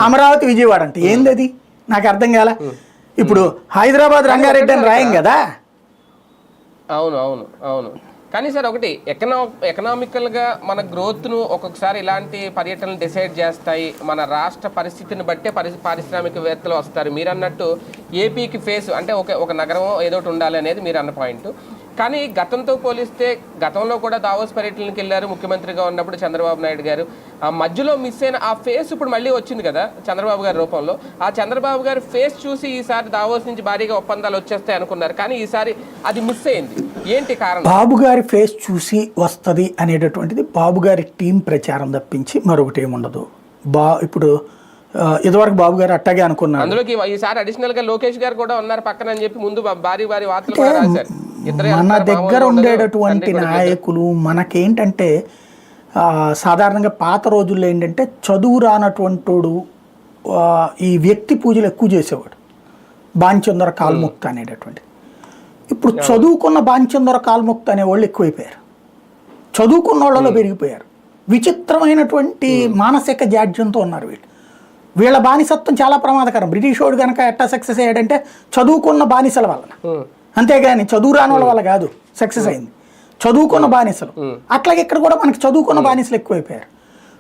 అమరావతి విజయవాడ అంటే ఏంది అది నాకు అర్థం కాల. ఇప్పుడు హైదరాబాద్ రంగారెడ్డి అని రాయం కదా. అవును అవును అవును. కానీ సార్ ఒకటి ఎకనామికల్గా మన గ్రోత్ను ఒక్కొక్కసారి ఇలాంటి పర్యటనలు డిసైడ్ చేస్తాయి. మన రాష్ట్ర పరిస్థితిని బట్టే పారిశ్రామికవేత్తలు వస్తారు. మీరు అన్నట్టు ఏపీకి ఫేస్ అంటే ఒక నగరం ఏదో ఒకటి ఉండాలి అనేది మీరు అన్న పాయింట్. కానీ గతంతో పోలిస్తే గతంలో కూడా దావోస్ పర్యటనకి వెళ్ళారు ముఖ్యమంత్రిగా ఉన్నప్పుడు చంద్రబాబు నాయుడు గారు. ఆ మధ్యలో మిస్ అయిన ఆ ఫేస్ ఇప్పుడు మళ్ళీ వచ్చింది కదా చంద్రబాబు గారి రూపంలో. ఆ చంద్రబాబు గారి ఫేస్ చూసి ఈసారి దావోస్ నుంచి భారీగా ఒప్పందాలు వచ్చేస్తాయి అనుకున్నారు. కానీ ఈసారి అది మిస్ అయింది. ఏంటి కారణం? బాబు గారి ఫేస్ చూసి వస్తుంది అనేటటువంటిది బాబు గారి టీం ప్రచారం తప్పించి మరొకటి ఏముండదు. ఇప్పుడు ఇదివరకు బాబు గారు అట్టాగే అనుకున్నారు. అందులోకి ఈసారి అడిషనల్ గా లోకేష్ గారు కూడా ఉన్నారు పక్కన అని చెప్పి ముందు భారీ వార్తలు కూడా రాశారు. మన దగ్గర ఉండేటటువంటి నాయకులు మనకేంటంటే సాధారణంగా పాత రోజుల్లో ఏంటంటే చదువు రానటువంటివాడు ఈ వ్యక్తి పూజలు ఎక్కువ చేసేవాడు. బాంచందర కాల్ముక్త అనేటటువంటి. ఇప్పుడు చదువుకున్న బాంచందర కాల్ముక్త అనేవాళ్ళు ఎక్కువైపోయారు. చదువుకున్న వాళ్ళలో పెరిగిపోయారు. విచిత్రమైనటువంటి మానసిక జాడ్యంతో ఉన్నారు వీళ్ళు. వీళ్ళ బానిసత్వం చాలా ప్రమాదకరం. బ్రిటిష్ వాడు కనుక ఎట్టా సక్సెస్ అయ్యాడంటే చదువుకున్న బానిసల వలన, అంతేగాని చదువు రాని వాళ్ళ వల్ల కాదు సక్సెస్ అయింది. చదువుకున్న బానిసలు. అట్లాగే ఇక్కడ కూడా మనకి చదువుకున్న బానిసలు ఎక్కువైపోయారు.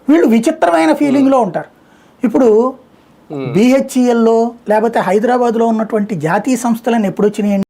వీళ్ళు విచిత్రమైన ఫీలింగ్లో ఉంటారు. ఇప్పుడు BHELలో లేకపోతే హైదరాబాద్లో ఉన్నటువంటి జాతీయ సంస్థలను ఎప్పుడు వచ్చినాయి